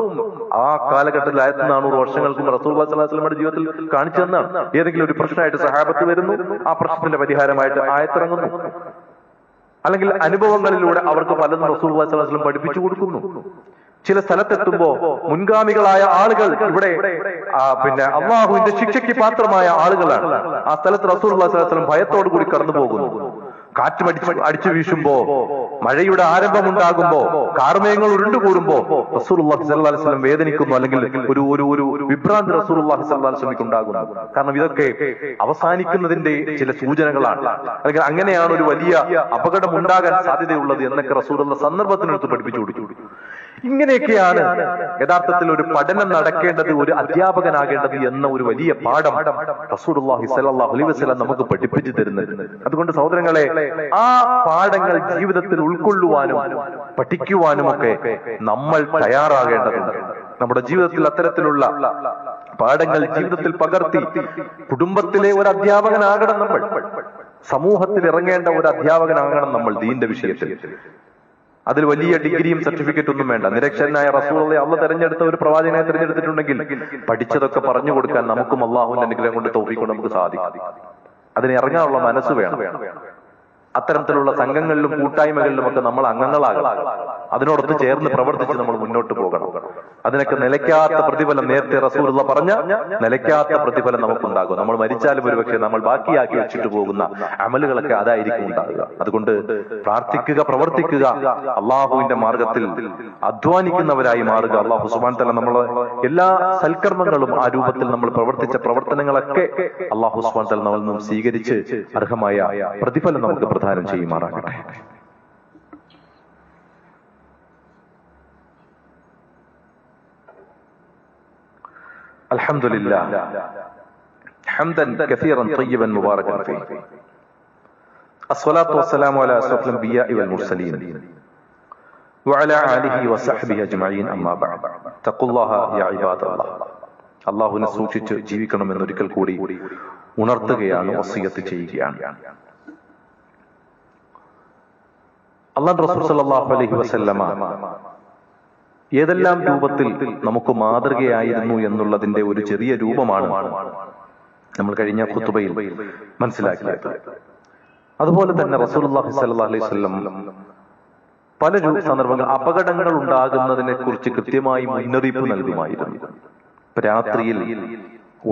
ആ കാലഘട്ടത്തിൽ 1400 വർഷങ്ങൾക്ക് റസൂലുള്ളാഹി സ്വല്ലല്ലാഹു അലൈഹി വസല്ലമയുടെ ജീവിതത്തിൽ കാണിച്ചു തന്നാണ്. ഏതെങ്കിലും ഒരു പ്രശ്നമായിട്ട് സഹാബത്ത് വരുന്നു, ആ പ്രശ്നത്തിന്റെ പരിഹാരമായിട്ട് ആയത്തിറങ്ങുന്നു. അല്ലെങ്കിൽ അനുഭവങ്ങളിലൂടെ അവർക്ക് പലതും റസൂലുള്ളാഹി സ്വല്ലല്ലാഹു അലൈഹി വസല്ലം പഠിപ്പിച്ചു കൊടുക്കുന്നു. ചില സ്ഥലത്തെത്തുമ്പോ മുൻഗാമികളായ ആളുകൾ ഇവിടെ പിന്നെ അള്ളാഹുവിന്റെ ശിക്ഷയ്ക്ക് പാത്രമായ ആളുകളാണ്. ആ സ്ഥലത്ത് റസൂലുള്ളാഹി സ്വല്ലല്ലാഹു അലൈഹി വസല്ലം ഭയത്തോടു കൂടി കടന്നു പോകുന്നു. കാറ്റ് അടിച്ചു വീശുമ്പോ, മഴയുടെ ആരംഭമുണ്ടാകുമ്പോ, കാർമേഘങ്ങൾ ഉരുണ്ടുകൂടുമ്പോ റസൂലുള്ളാഹി സ്വല്ലല്ലാഹു അലൈഹി വസല്ലം വേദനിക്കുന്നു, അല്ലെങ്കിൽ ഒരു വിഭ്രാന്തി റസൂലുള്ളാഹി സ്വല്ലല്ലാഹു അലൈഹി വസല്ലം ഉണ്ടാകുന്നു. കാരണം ഇതൊക്കെ അവസാനിക്കുന്നതിന്റെ ചില സൂചനകളാണ്, അല്ലെങ്കിൽ അങ്ങനെയാണ് ഒരു വലിയ അപകടം ഉണ്ടാകാൻ സാധ്യതയുള്ളത് എന്നൊക്കെ റസൂലുള്ളാഹി സന്ദർഭത്തിനടുത്ത് പഠിപ്പിച്ചു കൊടുത്തു. ഇങ്ങനെയൊക്കെയാണ് യഥാർത്ഥത്തിൽ ഒരു പഠനം നടക്കേണ്ടത്, ഒരു അധ്യാപകനാകേണ്ടത് എന്ന ഒരു വലിയ പാഠം റസൂലുള്ളാഹി സ്വല്ലല്ലാഹു അലൈഹി വസല്ലം നമുക്ക് പഠിപ്പിച്ചു തരുന്നത്. അതുകൊണ്ട് സഹോദരങ്ങളെ, ആ പാഠങ്ങൾ ജീവിതത്തിൽ ഉൾക്കൊള്ളുവാനും പഠിക്കുവാനും ഒക്കെ നമ്മൾ തയ്യാറാകേണ്ടതുണ്ട്. നമ്മുടെ ജീവിതത്തിൽ അത്തരത്തിലുള്ള പാഠങ്ങൾ ജീവിതത്തിൽ പകർത്തി കുടുംബത്തിലെ ഒരു അധ്യാപകനാകണം നമ്മൾ, സമൂഹത്തിൽ ഇറങ്ങേണ്ട ഒരു അധ്യാപകനാകണം നമ്മൾ ദീന്റെ വിഷയത്തിൽ. അതിൽ വലിയ ഡിഗ്രിയും സർട്ടിഫിക്കറ്റ് ഒന്നും വേണ്ട. നിരക്ഷരനായ റസൂലുള്ളാഹി അള്ളാഹു തെരഞ്ഞെടുത്ത ഒരു പ്രവാചകനെ തിരഞ്ഞെടുത്തിട്ടുണ്ടെങ്കിൽ പഠിച്ചതൊക്കെ പറഞ്ഞു കൊടുക്കാൻ നമുക്കും അള്ളാഹുവിന്റെ അനുഗ്രഹം കൊണ്ട് തൗഫീഖ് കൊണ്ട് നമുക്ക് സാധിക്കും. അതിന് ഇറങ്ങാനുള്ള മനസ്സ് വേണം. അത്തരത്തിലുള്ള സംഘങ്ങളിലും കൂട്ടായ്മകളിലും ഒക്കെ നമ്മൾ അംഗങ്ങളാകണം. അതിനോടൊത്ത് ചേർന്ന് പ്രവർത്തിച്ച് നമ്മൾ മുന്നോട്ട് പോകണം. അതിനൊക്കെ നിലയ്ക്കാത്ത പ്രതിഫലം, നേരത്തെ റസൂലുള്ളാഹി പറഞ്ഞ നിലയ്ക്കാത്ത പ്രതിഫലം നമുക്കുണ്ടാകും. നമ്മൾ മരിച്ചാലും ഒരുപക്ഷെ നമ്മൾ ബാക്കിയാക്കി വെച്ചിട്ട് പോകുന്ന അമലുകളൊക്കെ അതായിരിക്കും ഉണ്ടാകുക. അതുകൊണ്ട് പ്രാർത്ഥിക്കുക, പ്രവർത്തിക്കുക, അള്ളാഹുവിന്റെ മാർഗത്തിൽ അധ്വാനിക്കുന്നവരായി മാറുക. അള്ളാഹു സുബ്ഹാനഹു വ തആല നമ്മളെ എല്ലാ സൽക്കർമ്മങ്ങളും ആ രൂപത്തിൽ നമ്മൾ പ്രവർത്തിച്ച പ്രവർത്തനങ്ങളൊക്കെ അള്ളാഹു സുബ്ഹാനഹു വ തആല നമ്മളിൽ നിന്നും സ്വീകരിച്ച് അർഹമായ പ്രതിഫലം നമുക്ക് പ്രദാനം ചെയ്യുമാറാകട്ടെ. അൽഹംദുലില്ലാഹ് ഹംദൻ കസീറൻ തയ്യിബൻ മുബാറകൻ ഫീഹി. അസ്സലാത്തു വസ്സലാമു അലാ അഷ്റഫിൽ അംബിയാഇ വൽ മുർസലീൻ വഅലാ ആലിഹി വസഹ്ബിഹി അജ്മഈൻ. അമ്മാ ബഅദ്. തഖുല്ലാഹ യാ ഇബാദല്ലാഹ്. അല്ലാഹുവിനെ സൂക്ഷിച്ച് ജീവിക്കണമെന്ന് ഒരിക്കൽ കൂടി ഉണർത്തുകയാണ്, വസിയത്ത് ചെയ്യുകയാണ്. അല്ലാഹു റസൂൽ സല്ലല്ലാഹു അലൈഹി വസല്ലമ ഏതെല്ലാം രൂപത്തിൽ നമുക്ക് മാതൃകയായിരുന്നു എന്നുള്ളതിന്റെ ഒരു ചെറിയ രൂപമാണ് നമ്മൾ കഴിഞ്ഞ ഖുതുബയിൽ മനസ്സിലാക്കിയത്. അതുപോലെ തന്നെ റസൂലുള്ളാഹി സ്വല്ലല്ലാഹു അലൈഹി വസല്ലം പല സന്ദർഭങ്ങൾ അപകടങ്ങൾ ഉണ്ടാകുന്നതിനെ കുറിച്ച് കൃത്യമായി മുന്നറിയിപ്പ് നൽകുമായിരുന്നു. രാത്രിയിൽ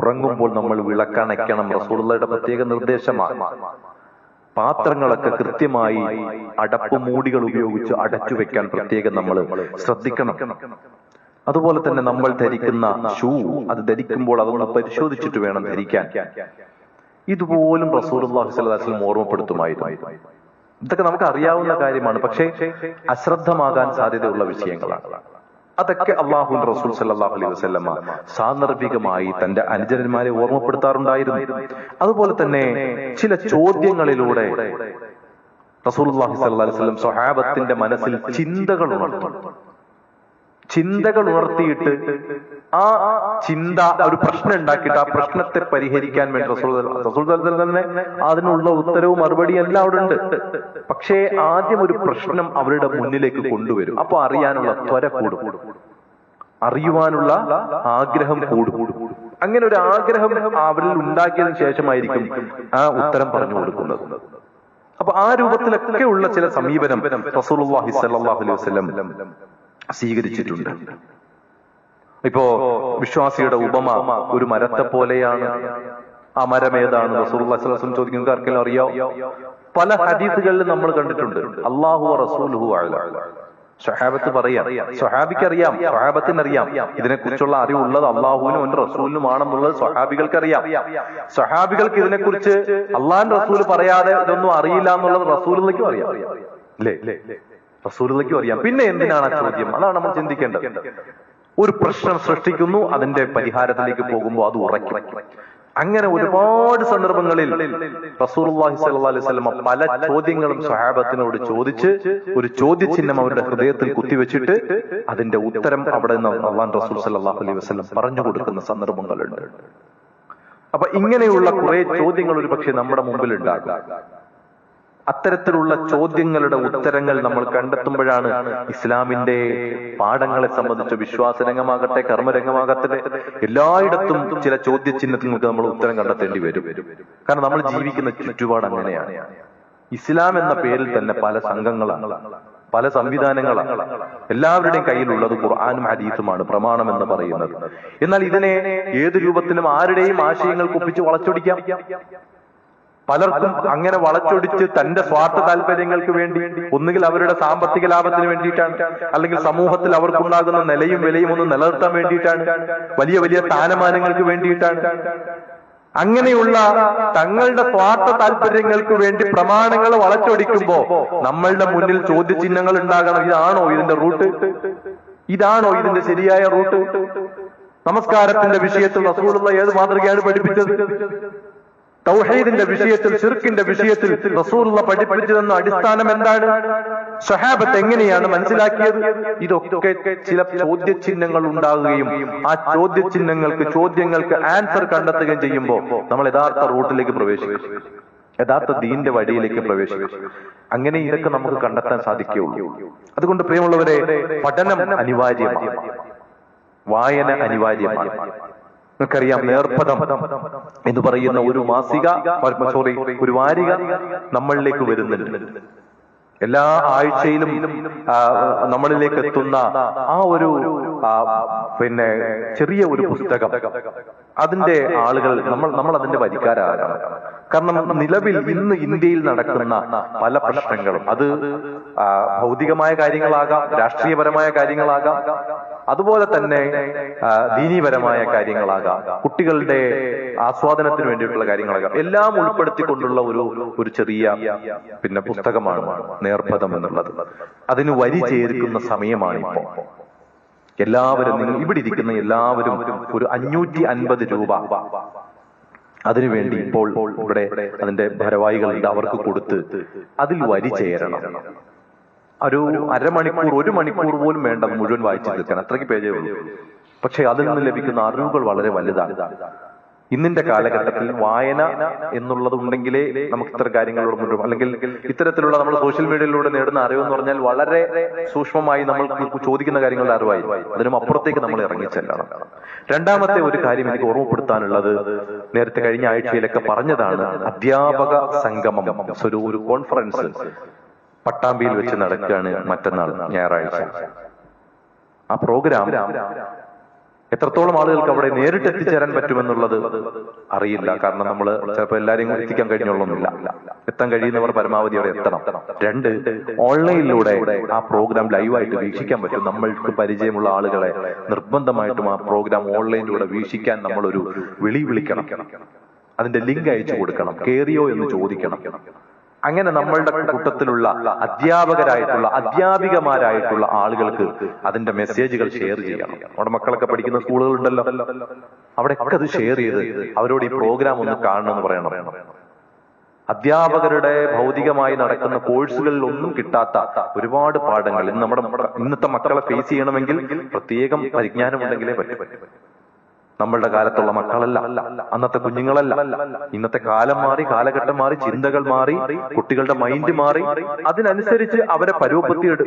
ഉറങ്ങുമ്പോൾ നമ്മൾ വിളക്കണയ്ക്കണം, റസൂലുള്ളാഹിയുടെ പ്രത്യേക നിർദ്ദേശമാണ്. പാത്രങ്ങളൊക്കെ കൃത്യമായി അടപ്പ് മൂടികൾ ഉപയോഗിച്ച് അടച്ചു വെക്കാൻ പ്രത്യേകം നമ്മൾ ശ്രദ്ധിക്കണം. അതുപോലെ തന്നെ നമ്മൾ ധരിക്കുന്ന ഷൂ, അത് ധരിക്കുമ്പോൾ അതൊന്ന് പരിശോധിച്ചിട്ട് വേണം ധരിക്കാൻ. ഇതുപോലും റസൂലുള്ളാഹി സ്വല്ലല്ലാഹു അലൈഹി വസല്ലം ഓർമ്മപ്പെടുത്തുമായിരുന്നു. ഇതൊക്കെ നമുക്ക് അറിയാവുന്ന കാര്യമാണ്, പക്ഷേ അശ്രദ്ധമാകാൻ സാധ്യതയുള്ള വിഷയങ്ങളാണ്. അതൊക്കെ അള്ളാഹുവിന്റെ റസൂൽ സല്ലല്ലാഹു അലൈഹി വസല്ലമ സാന്ദർഭികമായി തന്റെ അനുചരന്മാരെ ഓർമ്മപ്പെടുത്താറുണ്ടായിരുന്നു. അതുപോലെ തന്നെ ചില ചോദ്യങ്ങളിലൂടെ റസൂലുള്ളാഹി സ്വല്ലല്ലാഹു അലൈഹി വസല്ലം സ്വഹാബത്തിന്റെ മനസ്സിൽ ചിന്തകൾ ഉണർത്തിയിട്ട് ആ ചിന്ത ഒരു പ്രശ്നം ഉണ്ടാക്കിയിട്ട് ആ പ്രശ്നത്തെ പരിഹരിക്കാൻ വേണ്ടി റസൂൽ തന്നെ അതിനുള്ള ഉത്തരവും മറുപടിയും എല്ലാം അവിടെ ഉണ്ട്. പക്ഷേ ആദ്യം ഒരു പ്രശ്നം അവരുടെ മുന്നിലേക്ക് കൊണ്ടുവരും. അപ്പൊ അറിയാനുള്ള ത്വര കൂടും, അറിയുവാനുള്ള ആഗ്രഹം കൂടും. അങ്ങനെ ഒരു ആഗ്രഹം അവരിൽ ഉണ്ടാക്കിയതിനു ശേഷമായിരിക്കും ആ ഉത്തരം പറഞ്ഞു കൊടുക്കുന്നത്. അപ്പൊ ആ രൂപത്തിലൊക്കെ ഉള്ള ചില സമീപനം റസൂലുള്ളാഹി സ്വല്ലല്ലാഹു അലൈഹി വസല്ലം സ്വീകരിച്ചിട്ടുണ്ട്. ഇപ്പോ വിശ്വാസിയുടെ ഉപമ ഒരു മരത്തെ പോലെയാണ്. ആ മരം ഏതാണ്? റസൂലുള്ളാഹി സ്വല്ലല്ലാഹു അലൈഹി വസല്ലം ചോദിക്കുന്നത് ആർക്കെങ്കിലും അറിയാം? പല ഹദീസുകളിൽ നമ്മൾ കണ്ടിട്ടുണ്ട്. അല്ലാഹു വറസൂലുഹു അഅലം. സ്വഹാബത്ത് പറയാം, സ്വഹാബിക്കറിയാം, സ്വഹാബത്തിനറിയാം. ഇതിനെക്കുറിച്ചുള്ള അറിവുള്ളത് അള്ളാഹുവിനും അവന്റെ റസൂലിനുമാണെന്നുള്ളത് സ്വഹാബികൾക്കറിയാം. സ്വഹാബികൾക്ക് ഇതിനെക്കുറിച്ച് അള്ളാഹുവിന്റെ റസൂൽ പറയാതെ ഇതൊന്നും അറിയില്ല എന്നുള്ളത് റസൂലുള്ളാഹിക്കും അറിയാം, അല്ലേ? റസൂലുള്ളാഹിക്കും അറിയാം. പിന്നെ എന്തിനാണ് ആ ചോദ്യം? അതാണ് നമ്മൾ ചിന്തിക്കേണ്ടത്. ഒരു പ്രശ്നം സൃഷ്ടിക്കുന്നു, അതിന്റെ പരിഹാരത്തിലേക്ക് പോകുമ്പോൾ അത് ഉറയ്ക്കും. അങ്ങനെ ഒരുപാട് സന്ദർഭങ്ങളിൽ റസൂലുള്ളാഹി സ്വല്ലല്ലാഹു അലൈഹി വസല്ലം പല ചോദ്യങ്ങളും സ്വഹാബത്തിനോട് ചോദിച്ച് ഒരു ചോദ്യചിഹ്നം അവരുടെ ഹൃദയത്തിൽ കുത്തിവെച്ചിട്ട് അതിന്റെ ഉത്തരം അവിടെ നിന്ന് അല്ലാഹു റസൂൽ സ്വല്ലല്ലാഹു അലൈഹി വസല്ലം പറഞ്ഞു കൊടുക്കുന്ന സന്ദർഭങ്ങളുണ്ട്. അപ്പൊ ഇങ്ങനെയുള്ള കുറെ ചോദ്യങ്ങൾ ഒരു പക്ഷെ നമ്മുടെ മുമ്പിൽ ഉണ്ടാകും. അത്തരത്തിലുള്ള ചോദ്യങ്ങളുടെ ഉത്തരങ്ങൾ നമ്മൾ കണ്ടെത്തുമ്പോഴാണ് ഇസ്ലാമിന്റെ പാഠങ്ങളെ സംബന്ധിച്ച് വിശ്വാസരംഗമാകട്ടെ കർമ്മരംഗമാകട്ടെ എല്ലായിടത്തും ചില ചോദ്യചിഹ്നങ്ങൾക്ക് നമ്മൾ ഉത്തരം കണ്ടെത്തേണ്ടി വരും. കാരണം നമ്മൾ ജീവിക്കുന്ന ചുറ്റുപാട് അങ്ങനെയാണ്. ഇസ്ലാം എന്ന പേരിൽ തന്നെ പല സംഘങ്ങളാണ്, പല സംവിധാനങ്ങളാണ്. എല്ലാവരുടെയും കയ്യിലുള്ളത് ഖുർആനും ഹദീസുമാണ് പ്രമാണം എന്ന് പറയുന്നത്. എന്നാൽ ഇതിനെ ഏത് രൂപത്തിലും ആരുടെയും ആശയങ്ങൾക്ക് ഒപ്പിച്ച് വളച്ചൊടിക്കാം. പലർക്കും അങ്ങനെ വളച്ചൊടിച്ച് തന്റെ സ്വാർത്ഥ താല്പര്യങ്ങൾക്ക് വേണ്ടി, ഒന്നുകിൽ അവരുടെ സാമ്പത്തിക ലാഭത്തിന് വേണ്ടിയിട്ടാണ്, അല്ലെങ്കിൽ സമൂഹത്തിൽ അവർക്കുണ്ടാകുന്ന നിലയും വിലയും ഒന്ന് നിലനിർത്താൻ വേണ്ടിയിട്ടാണ്, വലിയ വലിയ സ്ഥാനമാനങ്ങൾക്ക് വേണ്ടിയിട്ടാണ്. അങ്ങനെയുള്ള തങ്ങളുടെ സ്വാർത്ഥ താല്പര്യങ്ങൾക്ക് വേണ്ടി പ്രമാണങ്ങൾ വളച്ചൊടിക്കുമ്പോ നമ്മളുടെ മുന്നിൽ ചോദ്യചിഹ്നങ്ങൾ ഉണ്ടാകണം. ഇതാണോ ഇതിന്റെ റൂട്ട്? ഇതാണോ ഇതിന്റെ ശരിയായ റൂട്ട്? നമസ്കാരത്തിന്റെ വിഷയത്തിൽ റസൂലുള്ള ഏത് മാതൃകയാണ് പഠിപ്പിച്ചത്? തൗഹീദിന്റെ വിഷയത്തിൽ, ശിർക്കിന്റെ വിഷയത്തിൽ റസൂലുള്ള പഠിപ്പിച്ചതെന്ന അടിസ്ഥാനം എന്താണ്? സ്വഹാബത്ത് എങ്ങനെയാണ് മനസ്സിലാക്കിയത്? ഇതൊക്കെ ചില ചോദ്യചിഹ്നങ്ങൾ ഉണ്ടാകുകയും ആ ചോദ്യങ്ങൾക്ക് ആൻസർ കണ്ടെത്തുകയും ചെയ്യുമ്പോൾ നമ്മൾ യഥാർത്ഥ റൂട്ടിലേക്ക് പ്രവേശിക്കും, യഥാർത്ഥ ദീന്റെ വഴിയിലേക്ക് പ്രവേശിക്കും. അങ്ങനെ ഇതൊക്കെ നമുക്ക് കണ്ടെത്താൻ സാധിക്കുകയുള്ളൂ. അതുകൊണ്ട് പ്രിയമുള്ളവരെ, പഠനം അനിവാര്യമാണ്, വായന അനിവാര്യമാണ്. നിങ്ങൾക്കറിയാം, നേർപ്പദം എന്ന് പറയുന്ന ഒരു ഒരു വാരിക നമ്മളിലേക്ക് വരുന്നുണ്ട്. എല്ലാ ആഴ്ചയിലും നമ്മളിലേക്ക് എത്തുന്ന ആ ഒരു ചെറിയ ഒരു പുസ്തകം, അതിന്റെ ആളുകൾ നമ്മൾ അതിന്റെ വരിക്കാരാണ്. കാരണം നിലവിൽ ഇന്ന് ഇന്ത്യയിൽ നടക്കുന്ന പല പ്രശ്നങ്ങളും, അത് ഭൗതികമായ കാര്യങ്ങളാകാം, രാഷ്ട്രീയപരമായ കാര്യങ്ങളാകാം, അതുപോലെ തന്നെ ദീനീപരമായ കാര്യങ്ങളാകാം, കുട്ടികളുടെ ആസ്വാദനത്തിന് വേണ്ടിയിട്ടുള്ള കാര്യങ്ങളാകാം, എല്ലാം ഉൾപ്പെടുത്തിക്കൊണ്ടുള്ള ഒരു ചെറിയ പുസ്തകമാണ് നേർപ്പദം എന്നുള്ളത്. അതിന് വരി ചേർക്കുന്ന സമയമാണ് ഇപ്പോൾ. എല്ലാവരും, നിങ്ങൾ ഇവിടെ ഇരിക്കുന്ന എല്ലാവരും ഒരു 550 രൂപ അതിനുവേണ്ടി ഇപ്പോൾ ഇവിടെ അതിന്റെ ഭാരവാഹികളുണ്ട്, അവർക്ക് കൊടുത്ത് അതിൽ വരി ചേരണം. ഒരു അരമണിക്കൂർ, 1 മണിക്കൂർ പോലും വേണ്ട മുഴുവൻ വായിച്ചു തീർക്കാൻ, അത്രയ്ക്ക് പേജേ ഉള്ളൂ. പക്ഷെ അതിൽ നിന്ന് ലഭിക്കുന്ന അറിവുകൾ വളരെ വലുതാണ്. ഇന്നിന്റെ കാലഘട്ടത്തിൽ വായന എന്നുള്ളത് ഉണ്ടെങ്കിലേ നമുക്ക് ഇത്തരം കാര്യങ്ങളോട് മുഴുവൻ, അല്ലെങ്കിൽ ഇത്തരത്തിലുള്ള നമ്മൾ സോഷ്യൽ മീഡിയയിലൂടെ നേടുന്ന അറിവെന്ന് പറഞ്ഞാൽ വളരെ സൂക്ഷ്മമായി നമ്മൾ ചോദിക്കുന്ന കാര്യങ്ങളുടെ അറിവായി, അതിനും അപ്പുറത്തേക്ക് നമ്മൾ ഇറങ്ങിച്ചെല്ലണം. രണ്ടാമത്തെ ഒരു കാര്യം എനിക്ക് ഓർമ്മപ്പെടുത്താനുള്ളത്, നേരത്തെ കഴിഞ്ഞ ആഴ്ചയിലൊക്കെ പറഞ്ഞതാണ്, അധ്യാപക സംഗമം, ഒരു കോൺഫറൻസ് പട്ടാമ്പിയിൽ വെച്ച് നടക്കുകയാണ് മറ്റന്നാൾ ഞായറാഴ്ച. ആ പ്രോഗ്രാം എത്രത്തോളം ആളുകൾക്ക് അവിടെ നേരിട്ട് എത്തിച്ചേരാൻ പറ്റുമെന്നുള്ളത് അറിയില്ല. കാരണം നമ്മൾ ചിലപ്പോൾ എല്ലാവരെയും എത്തിക്കാൻ കഴിഞ്ഞോളൊന്നുമില്ല. എത്താൻ കഴിയുന്നവർ പരമാവധി അവിടെ എത്തണം. 2, ഓൺലൈനിലൂടെ ആ പ്രോഗ്രാം ലൈവായിട്ട് വീക്ഷിക്കാൻ പറ്റും. നമ്മൾക്ക് പരിചയമുള്ള ആളുകളെ നിർബന്ധമായിട്ടും ആ പ്രോഗ്രാം ഓൺലൈനിലൂടെ വീക്ഷിക്കാൻ നമ്മളൊരു വിളിക്കണം. അതിന്റെ ലിങ്ക് അയച്ചു കൊടുക്കണം, കേറിയോ എന്ന് ചോദിക്കണം. അങ്ങനെ നമ്മളുടെ കൂട്ടത്തിലുള്ള അധ്യാപികമാരായിട്ടുള്ള ആളുകൾക്ക് അതിന്റെ മെസ്സേജുകൾ ഷെയർ ചെയ്യണം. നമ്മുടെ മക്കളൊക്കെ പഠിക്കുന്ന സ്കൂളുകളുണ്ടല്ലോ, അവിടെയൊക്കെ അത് ഷെയർ ചെയ്ത് അവരോട് ഈ പ്രോഗ്രാം ഒന്ന് കാണണമെന്ന് പറയണം. അധ്യാപകരുടെ ഭൗതികമായി നടക്കുന്ന കോഴ്സുകളിൽ ഒന്നും കിട്ടാത്ത ഒരുപാട് പാഠങ്ങൾ ഇന്നത്തെ മക്കളെ ഫേസ് ചെയ്യണമെങ്കിൽ പ്രത്യേകം പരിജ്ഞാനം ഉണ്ടെങ്കിലേ പറ്റും. നമ്മളുടെ കാലത്തുള്ള മക്കളല്ല, അന്നത്തെ കുഞ്ഞുങ്ങളല്ല. ഇന്നത്തെ കാലം മാറി, കാലഘട്ടം മാറി, ചിന്തകൾ മാറി, കുട്ടികളുടെ മൈൻഡ് മാറി. അതിനനുസരിച്ച് അവരെ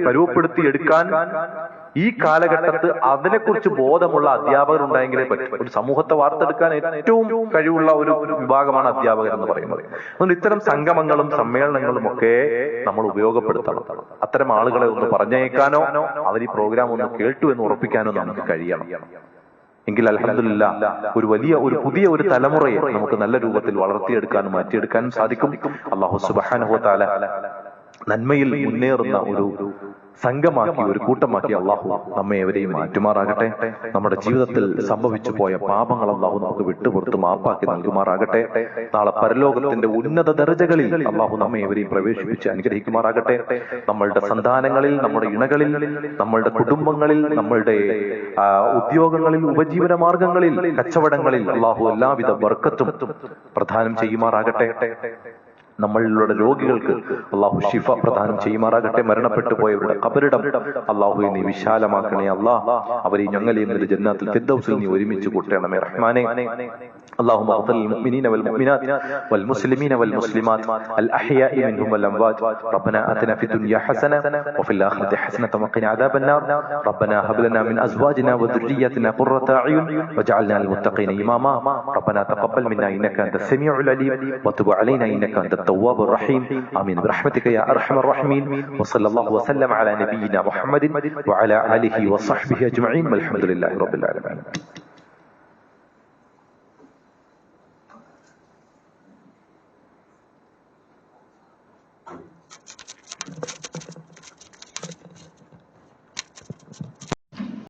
പരുവപ്പെടുത്തിയെടുക്കാൻ ഈ കാലഘട്ടത്ത് അതിനെക്കുറിച്ച് ബോധമുള്ള അധ്യാപകർ ഉണ്ടായെങ്കിലേ പറ്റും. ഒരു സമൂഹത്തെ വാർത്തെടുക്കാൻ ഏറ്റവും കഴിവുള്ള ഒരു വിഭാഗമാണ് അധ്യാപകർ എന്ന് പറയുന്നത്. അതുകൊണ്ട് ഇത്തരം സംഗമങ്ങളും സമ്മേളനങ്ങളും ഒക്കെ നമ്മൾ ഉപയോഗപ്പെടുത്തണം. അത്തരം ആളുകളെ ഒന്ന് പറഞ്ഞേക്കാനോ അവർ ഈ പ്രോഗ്രാം ഒന്ന് കേട്ടു എന്ന് ഉറപ്പിക്കാനോ നമുക്ക് കഴിയണം. എങ്കിൽ അൽഹംദുലില്ലാ ഒരു പുതിയ തലമുറയെ നമുക്ക് നല്ല രൂപത്തിൽ വളർത്തിയെടുക്കാനും മാറ്റിയെടുക്കാനും സാധിക്കും. അല്ലാഹു സുബ്ഹാനഹു വ തആല നന്മയിൽ മുന്നേറുന്ന ഒരു സംഘമാക്കി, ഒരു കൂട്ടമാക്കി അള്ളാഹു നമ്മെ എവരെയും മാറ്റുമാറാകട്ടെ. നമ്മുടെ ജീവിതത്തിൽ സംഭവിച്ചു പോയ പാപങ്ങൾ അള്ളാഹു നമുക്ക് വിട്ടുപുറത്ത് മാപ്പാക്കി നൽകുമാറാകട്ടെ. നാളെ പരലോകത്തിന്റെ ഉന്നത ദർജകളിൽ അള്ളാഹു നമ്മെ എവരെയും പ്രവേശിപ്പിച്ച് അനുഗ്രഹിക്കുമാറാകട്ടെ. നമ്മളുടെ സന്താനങ്ങളിൽ, നമ്മുടെ ഇണകളിൽ, നമ്മളുടെ കുടുംബങ്ങളിൽ, നമ്മളുടെ ഉദ്യോഗങ്ങളിൽ, ഉപജീവന മാർഗങ്ങളിൽ, കച്ചവടങ്ങളിൽ അള്ളാഹു എല്ലാവിധ ബർക്കത്തും പ്രദാനം ചെയ്യുമാറാകട്ടെ. നമ്മളിലുള്ള രോഗികൾക്ക് അള്ളാഹു ശിഫ പ്രദാനം ചെയ്യുമാറാകട്ടെ. മരണപ്പെട്ടു പോയവരുടെ ഖബറിടം അള്ളാഹു നീ വിശാലമാക്കണേ. അല്ലാഹ് അവരെ ഞങ്ങളെയും ജന്നാത്തുൽ ഫിർദൗസിൽ നീ ഒരുമിച്ച് കൂട്ടണമേ റഹ്മാനേ. اللهم اغفر للمؤمنين والمؤمنات والمسلمين والمسلمات الأحياء منهم والأموات. ربنا آتنا في الدنيا حسنة وفي الآخرة حسنة وقنا عذاب النار. ربنا هب لنا من أزواجنا وذرياتنا قرة أعين واجعلنا للمتقين إماما. ربنا تقبل منا إنك أنت السميع العليم وتب علينا إنك أنت التواب الرحيم آمين برحمتك يا أرحم الراحمين وصلى الله وسلم على نبينا محمد وعلى آله وصحبه أجمعين والحمد لله رب العالمين.